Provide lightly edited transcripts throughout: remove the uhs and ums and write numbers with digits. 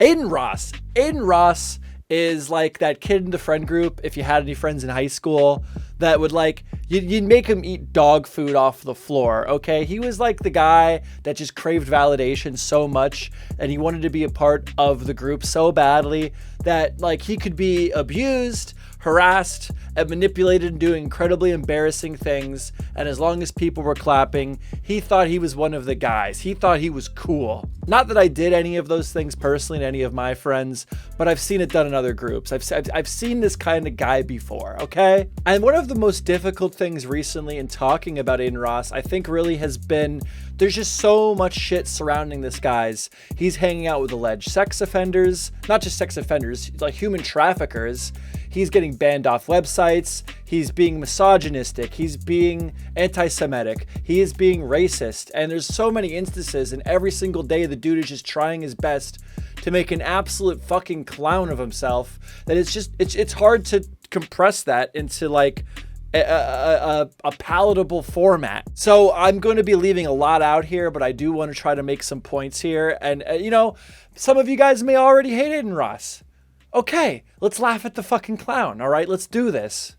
Adin Ross. Adin Ross is like that kid in the friend group, if you had any friends in high school, that would like, you'd make him eat dog food off the floor, okay? He was like the guy that just craved validation so much, and he wanted to be a part of the group so badly that like he could be abused, harassed, and manipulated and doing incredibly embarrassing things. And as long as people were clapping, he thought he was one of the guys. He thought he was cool. Not that I did any of those things personally to any of my friends, but I've seen it done in other groups. I've seen this kind of guy before, okay? And one of the most difficult things recently in talking about Adin Ross, I think really has been, there's just so much shit surrounding this guy's. He's hanging out with alleged sex offenders, not just sex offenders, like human traffickers. He's getting banned off websites. He's being misogynistic. He's being anti-Semitic. He is being racist. And there's so many instances, and every single day the dude is just trying his best to make an absolute fucking clown of himself, that it's hard to compress that into like a palatable format. So I'm going to be leaving a lot out here, but I do want to try to make some points here. And you know, some of you guys may already hate Adin Ross. Okay, let's laugh at the fucking clown. All right, let's do this.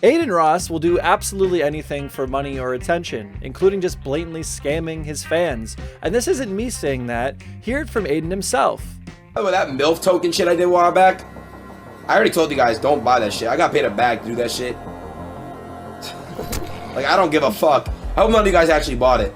Adin Ross will do absolutely anything for money or attention, including just blatantly scamming his fans. And this isn't me saying that. Hear it from Adin himself. Oh, that MILF token shit I did a while back, I already told you guys, don't buy that shit. I got paid a bag to do that shit. Like, I don't give a fuck. I hope none of you guys actually bought it.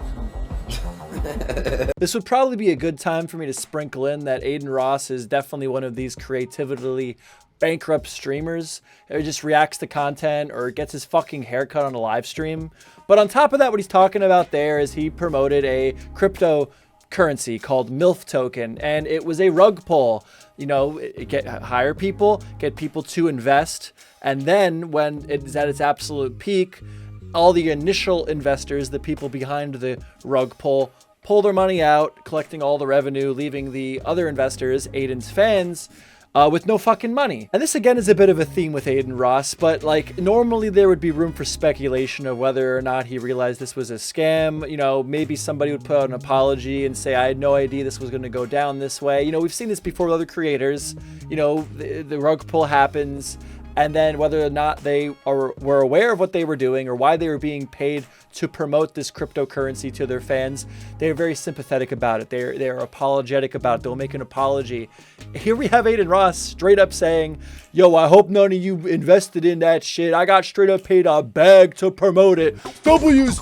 This would probably be a good time for me to sprinkle in that Adin Ross is definitely one of these creatively bankrupt streamers who just reacts to content or gets his fucking haircut on a live stream. But on top of that, what he's talking about there is he promoted a cryptocurrency called MILF token, and it was a rug pull. You know, hire people, get people to invest, and then when it's at its absolute peak, all the initial investors, the people behind the rug pull their money out, collecting all the revenue, leaving the other investors, Adin's fans, with no fucking money. And this again is a bit of a theme with Adin Ross, but like normally there would be room for speculation of whether or not he realized this was a scam. You know, maybe somebody would put out an apology and say, I had no idea this was going to go down this way. You know, we've seen this before with other creators. You know, the rug pull happens, and then whether or not they were aware of what they were doing or why they were being paid to promote this cryptocurrency to their fans, they're very sympathetic about it. They're apologetic about it. They'll make an apology. Here we have Adin Ross straight up saying, yo, I hope none of you invested in that shit. I got straight up paid a bag to promote it. W's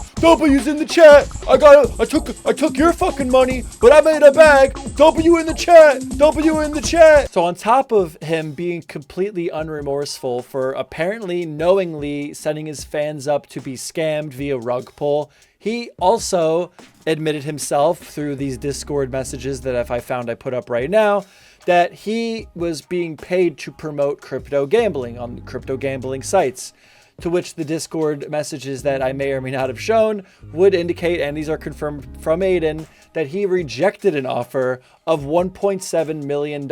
in the chat. I took your fucking money, but I made a bag. W in the chat. W in the chat. So on top of him being completely unremorseful for apparently knowingly setting his fans up to be scammed via rug pull, he also admitted himself through these Discord messages that if I found I put up right now, that he was being paid to promote crypto gambling on crypto gambling sites. To which the Discord messages that I may or may not have shown would indicate, and these are confirmed from Adin, that he rejected an offer of $1.7 million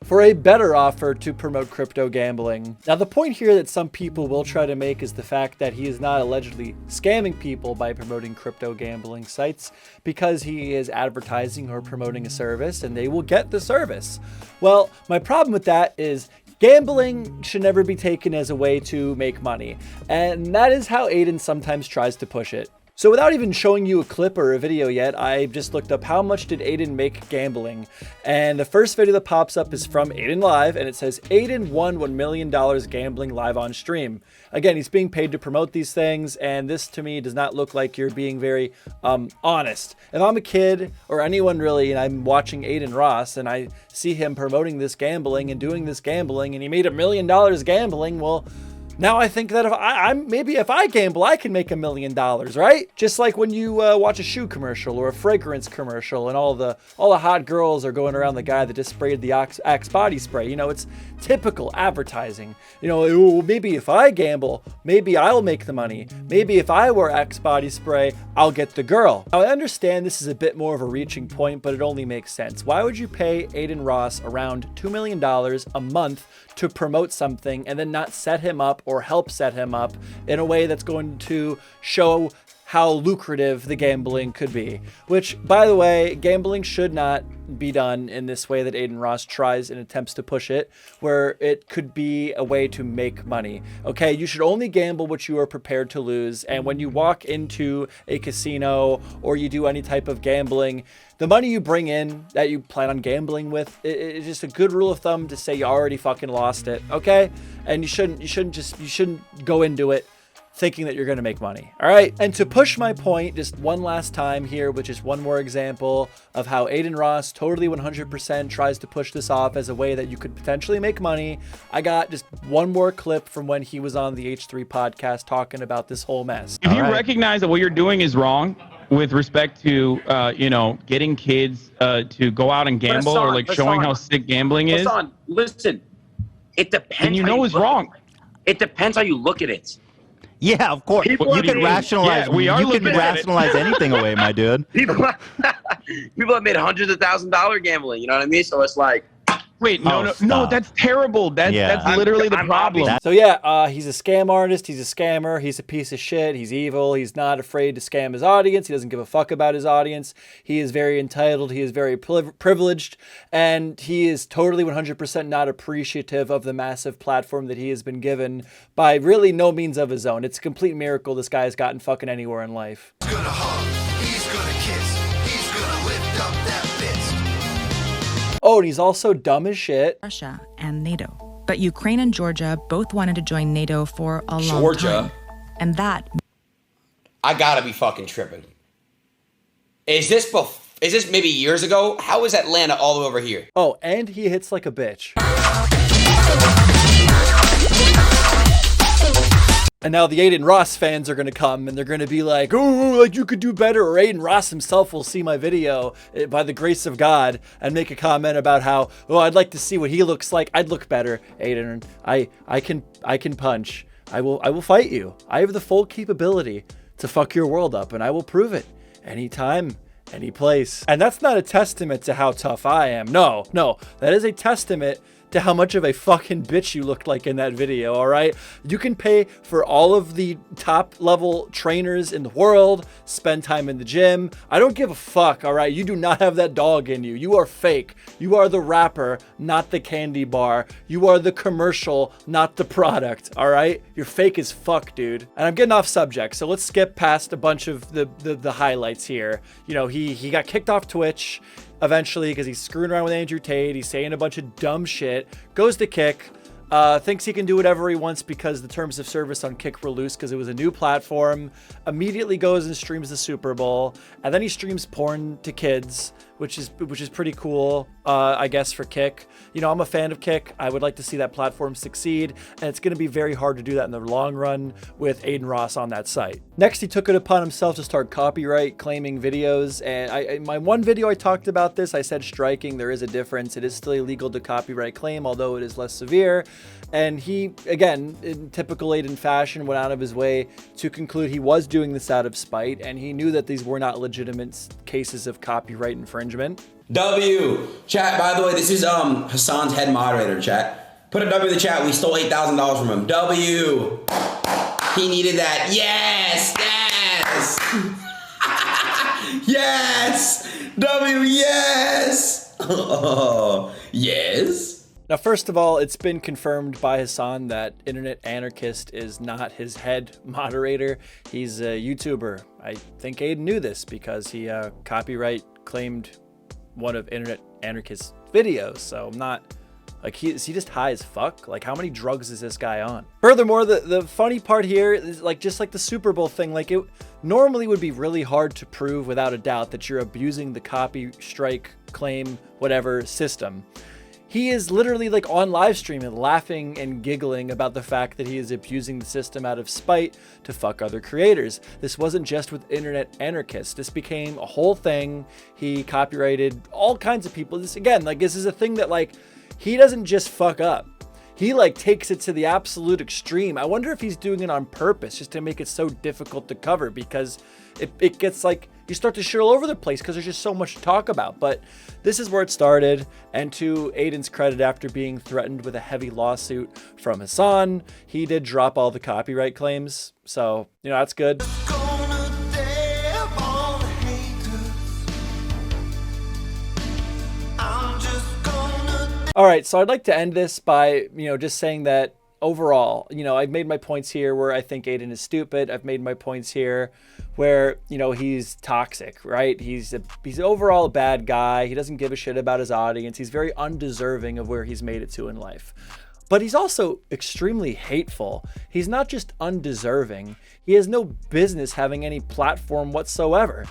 for a better offer to promote crypto gambling. Now, the point here that some people will try to make is the fact that he is not allegedly scamming people by promoting crypto gambling sites, because he is advertising or promoting a service and they will get the service. Well, my problem with that is gambling should never be taken as a way to make money, and that is how Adin sometimes tries to push it. So without even showing you a clip or a video yet, I just looked up how much did Adin make gambling, and the first video that pops up is from Adin Live, and it says Adin won $1 million gambling live on stream. Again, he's being paid to promote these things, and this to me does not look like you're being very honest. If I'm a kid or anyone really, and I'm watching Adin Ross and I see him promoting this gambling and doing this gambling, and he made $1 million gambling, well, now I think that if I gamble, I can make $1 million, right? Just like when you watch a shoe commercial or a fragrance commercial, and all the hot girls are going around the guy that just sprayed the Axe body spray. You know, it's typical advertising. You know, maybe if I gamble, maybe I'll make the money. Maybe if I wear Axe body spray, I'll get the girl. Now, I understand this is a bit more of a reaching point, but it only makes sense. Why would you pay Adin Ross around $2 million a month to promote something and then not set him up or help set him up in a way that's going to show how lucrative the gambling could be, which, by the way, gambling should not be done in this way that Adin Ross tries and attempts to push it, where it could be a way to make money. Okay, you should only gamble what you are prepared to lose, and when you walk into a casino or you do any type of gambling, the money you bring in that you plan on gambling with, it's just a good rule of thumb to say you already fucking lost it, okay? And you shouldn't go into it thinking that you're going to make money. All right. And to push my point just one last time here, which is one more example of how Adin Ross totally 100% tries to push this off as a way that you could potentially make money. I got just one more clip from when he was on the H3 podcast talking about this whole mess. If you recognize that what you're doing is wrong with respect to, getting kids to go out and gamble or like showing how sick gambling is. Listen, it depends. And you know it's wrong. It depends how you look at it. Yeah, of course. You can rationalize. Yeah, you can rationalize anything away, my dude. People have made hundreds of $1,000s gambling. You know what I mean? So it's like, wait, no, that's terrible. That's literally the problem. So yeah, he's a scam artist. He's a scammer. He's a piece of shit. He's evil. He's not afraid to scam his audience. He doesn't give a fuck about his audience. He is very entitled. He is very privileged, and he is totally 100% not appreciative of the massive platform that he has been given by really no means of his own. It's a complete miracle this guy has gotten fucking anywhere in life. He's gonna hug. He's gonna kiss. He's gonna lift up that fist. Oh, and he's also dumb as shit. Russia and NATO. But Ukraine and Georgia both wanted to join NATO for a long time. And that... I gotta be fucking tripping. Is this maybe years ago? How is Atlanta all the way over here? Oh, and he hits like a bitch. And now the Adin Ross fans are going to come and they're going to be like, oh, like you could do better. Or Adin Ross himself will see my video by the grace of God and make a comment about how, oh, I'd like to see what he looks like. I'd look better, Adin. I can punch. I will fight you. I have the full capability to fuck your world up, and I will prove it anytime, any place. And that's not a testament to how tough I am. No, that is a testament to how much of a fucking bitch you looked like in that video, all right? You can pay for all of the top level trainers in the world, spend time in the gym. I don't give a fuck, all right? You do not have that dog in you. You are fake. You are the rapper, not the candy bar. You are the commercial, not the product, all right? You're fake as fuck, dude. And I'm getting off subject, so let's skip past a bunch of the highlights here. You know, he got kicked off Twitch eventually because he's screwing around with Andrew Tate. He's saying a bunch of dumb shit, goes to Kick, thinks he can do whatever he wants because the terms of service on Kick were loose because it was a new platform, immediately goes and streams the Super Bowl, and then he streams porn to kids, which is pretty cool, I guess, for Kick. You know, I'm a fan of Kick. I would like to see that platform succeed, and it's going to be very hard to do that in the long run with Adin Ross on that site. Next, he took it upon himself to start copyright claiming videos, and my one video I talked about this, I said striking. There is a difference. It is still illegal to copyright claim, although it is less severe. And he, again, in typical Adin fashion, went out of his way to conclude he was doing this out of spite, and he knew that these were not legitimate cases of copyright infringement. W. Chat, by the way, this is Hassan's head moderator, chat. Put a W in the chat. We stole $8,000 from him. W. He needed that. Yes! Yes! W, yes! Yes? Now, first of all, it's been confirmed by Hassan that Internet Anarchist is not his head moderator. He's a YouTuber. I think Adin knew this because he copyright claimed one of Internet Anarchist's videos. So I'm not, like, is he just high as fuck? Like, how many drugs is this guy on? Furthermore, the funny part here is, like, just like the Super Bowl thing, like, it normally would be really hard to prove without a doubt that you're abusing the copy strike claim whatever system. He is literally like on live stream and laughing and giggling about the fact that he is abusing the system out of spite to fuck other creators. This wasn't just with Internet Anarchists. This became a whole thing. He copyrighted all kinds of people. This, again, like, this is a thing that, like, he doesn't just fuck up. He, like, takes it to the absolute extreme. I wonder if he's doing it on purpose just to make it so difficult to cover, because it gets, like, you start to shit all over the place because there's just so much to talk about. But this is where it started, and to Adin's credit, after being threatened with a heavy lawsuit from Hassan, he did drop all the copyright claims. So, you know, that's good. Gonna All right, so I'd like to end this by, just saying that overall, I've made my points here where I think Adin is stupid. I've made my points here where, he's toxic, right? He's overall a bad guy. He doesn't give a shit about his audience. He's very undeserving of where he's made it to in life. But he's also extremely hateful. He's not just undeserving. He has no business having any platform whatsoever.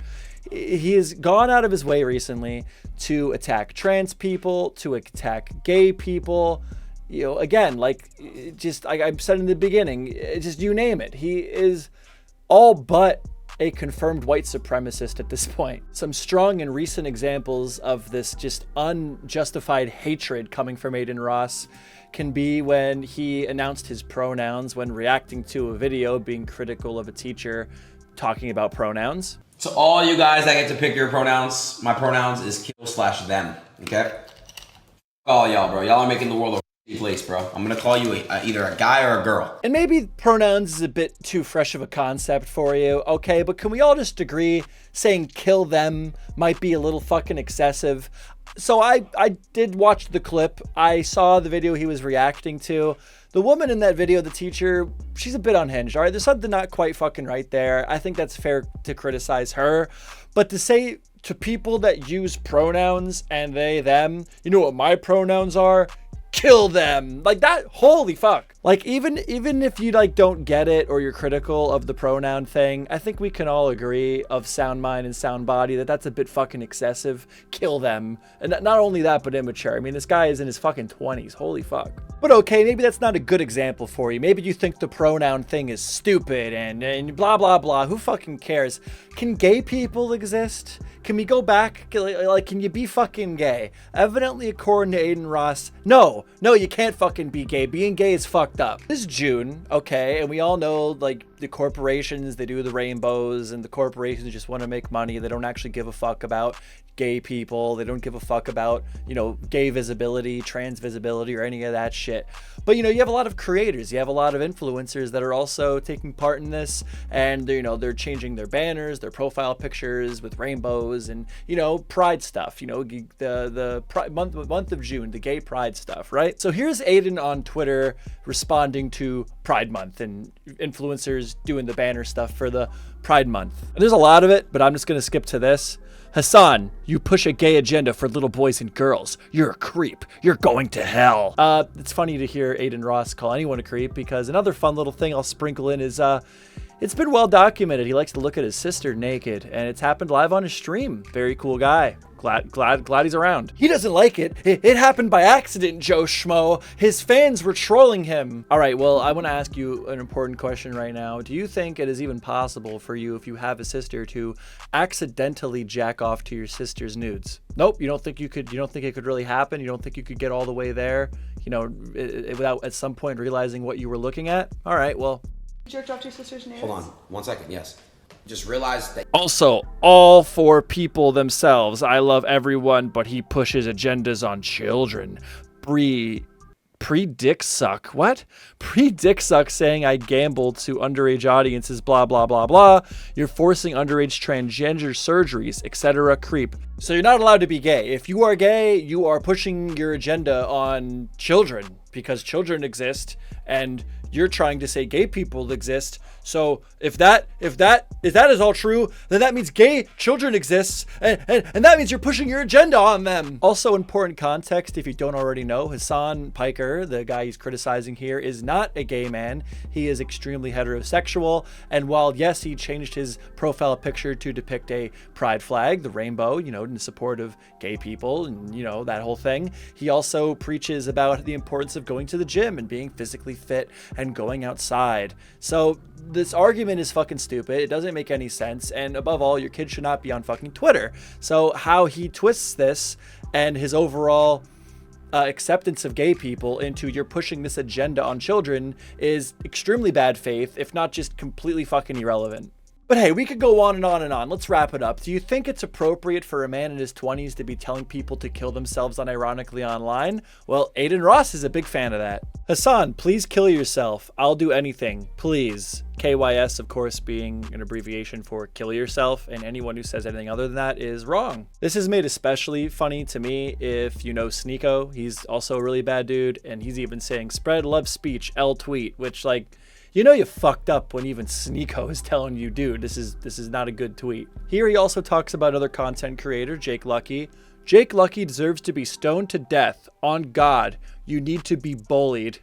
He has gone out of his way recently to attack trans people, to attack gay people. Again, I've said in the beginning, just you name it. He is all but a confirmed white supremacist at this point. Some strong and recent examples of this just unjustified hatred coming from Adin Ross can be when he announced his pronouns when reacting to a video being critical of a teacher talking about pronouns. So all you guys that get to pick your pronouns, my pronouns is kill/them, okay? All y'all, bro. Y'all are making the world a place, bro. I'm gonna call you either a guy or a girl. And maybe pronouns is a bit too fresh of a concept for you, okay? But can we all just agree saying kill them might be a little fucking excessive? So I did watch the clip. I saw the video he was reacting to. The woman in that video, the teacher, she's a bit unhinged, all right? There's something not quite fucking right there. I think that's fair to criticize her. But to say to people that use pronouns and they, them, you know what my pronouns are? Kill them. Like that, holy fuck. Like even if you don't get it or you're critical of the pronoun thing, I think we can all agree of sound mind and sound body that that's a bit fucking excessive. Kill them. And not only that, but immature. I mean, this guy is in his fucking 20s. Holy fuck. But okay, maybe that's not a good example for you. Maybe you think the pronoun thing is stupid and blah, blah, blah. Who fucking cares? Can gay people exist? Can we go back? Can you be fucking gay? Evidently, according to Adin Ross, no, you can't fucking be gay. Being gay is fucked up. This June, okay, and we all know, the corporations, they do the rainbows, and the corporations just want to make money. They don't actually give a fuck about gay people. They don't give a fuck about, gay visibility, trans visibility, or any of that shit. But, you have a lot of creators. You have a lot of influencers that are also taking part in this, and, they're changing their banners, their profile pictures with rainbows and, pride stuff, the month of June, the gay pride stuff, right? So here's Adin on Twitter responding to Pride Month and influencers doing the banner stuff for the Pride Month. And there's a lot of it, but I'm just going to skip to this. Hassan, you push a gay agenda for little boys and girls. You're a creep. You're going to hell. It's funny to hear Adin Ross call anyone a creep because another fun little thing I'll sprinkle in is it's been well documented. He likes to look at his sister naked, and it's happened live on his stream. Very cool guy. Glad he's around. He doesn't like it. It happened by accident, Joe Schmo. His fans were trolling him. All right, well, I want to ask you an important question right now. Do you think it is even possible for you, if you have a sister, to accidentally jack off to your sister's nudes? Nope, you don't think you could? You don't think it could really happen? You don't think you could get all the way there, without at some point realizing what you were looking at? All right, well. Jerked off to your sister's nudes? Hold on 1 second, yes. Just realized that. Also, all for people themselves. I love everyone, but he pushes agendas on children. Pre-dick suck. What? Pre-dick suck saying I gambled to underage audiences, blah, blah, blah, blah. You're forcing underage transgender surgeries, etc. Creep. So you're not allowed to be gay. If you are gay, you are pushing your agenda on children because children exist and you're trying to say gay people exist. So if that is all true, then that means gay children exist, and that means you're pushing your agenda on them. Also, important context, if you don't already know, Hassan Piker, the guy he's criticizing here, is not a gay man. He is extremely heterosexual, and while yes, he changed his profile picture to depict a pride flag, the rainbow, in support of gay people, and that whole thing, he also preaches about the importance of going to the gym and being physically fit and going outside. So this argument is fucking stupid. It doesn't make any sense. And above all, your kid should not be on fucking Twitter. So how he twists this and his overall acceptance of gay people into you're pushing this agenda on children is extremely bad faith, if not just completely fucking irrelevant. But hey, we could go on and on and on. Let's wrap it up. Do you think it's appropriate for a man in his 20s to be telling people to kill themselves unironically online? Well, Adin Ross is a big fan of that. Hassan, please kill yourself. I'll do anything. Please. KYS, of course, being an abbreviation for kill yourself, and anyone who says anything other than that is wrong. This is made especially funny to me if you know Sneeko. He's also a really bad dude, and he's even saying spread love speech, L tweet, which, like, you know you fucked up when even Sneeko is telling you, dude, this is not a good tweet. Here he also talks about other content creator, Jake Lucky. Jake Lucky deserves to be stoned to death. On God, you need to be bullied.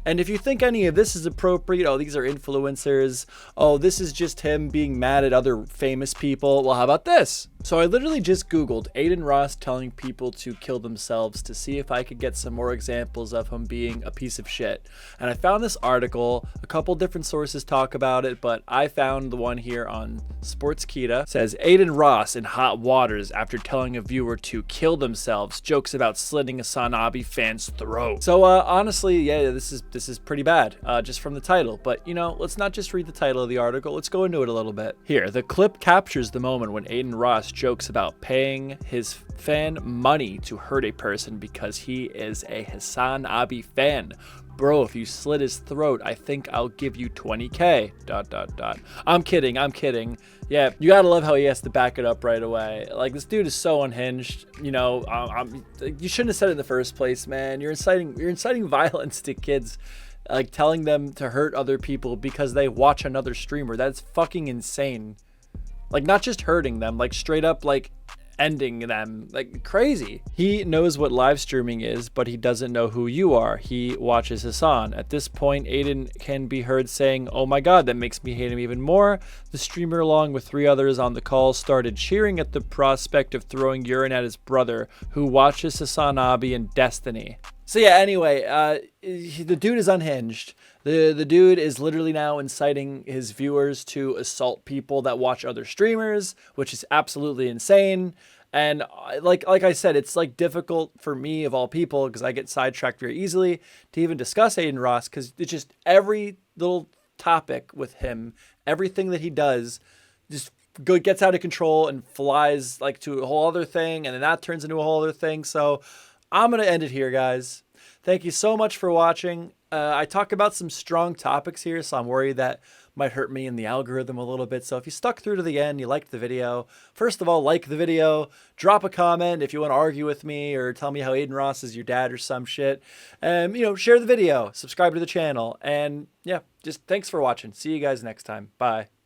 And if you think any of this is appropriate, oh, these are influencers, oh, this is just him being mad at other famous people, well, how about this? So I literally just Googled Adin Ross telling people to kill themselves to see if I could get some more examples of him being a piece of shit. And I found this article, a couple different sources talk about it, but I found the one here on Sportskeeda. It says, Adin Ross in hot waters after telling a viewer to kill themselves, jokes about slitting a Sanabi fan's throat. So honestly, yeah, this is pretty bad, just from the title. But, you know, let's not just read the title of the article. Let's go into it a little bit. Here, the clip captures the moment when Adin Ross jokes about paying his fan money to hurt a person because he is a Hassan Abi fan. Bro, if you slit his throat, I think I'll give you 20K. ... I'm kidding. Yeah, you gotta love how he has to back it up right away. Like, this dude is so unhinged. You know, you shouldn't have said it in the first place, man. You're inciting violence to kids, like telling them to hurt other people because they watch another streamer. That's fucking insane. Like, not just hurting them, like straight up, like ending them, like crazy. He knows what live streaming is, but he doesn't know who you are. He watches Hassan. At this point, Adin can be heard saying, oh my God, that makes me hate him even more. The streamer, along with 3 others on the call, started cheering at the prospect of throwing urine at his brother, who watches Hassan Abi in Destiny. So yeah, anyway, the dude is unhinged. The dude is literally now inciting his viewers to assault people that watch other streamers, which is absolutely insane. And like I said, it's like difficult for me of all people, because I get sidetracked very easily, to even discuss Adin Ross, because it's just every little topic with him, everything that he does just gets out of control and flies like to a whole other thing, and then that turns into a whole other thing. So I'm going to end it here, guys. Thank you so much for watching. I talk about some strong topics here, so I'm worried that might hurt me in the algorithm a little bit. So if you stuck through to the end, you liked the video, first of all, like the video, drop a comment if you want to argue with me or tell me how Adin Ross is your dad or some shit. And, you know, share the video, subscribe to the channel, and yeah, just thanks for watching. See you guys next time. Bye.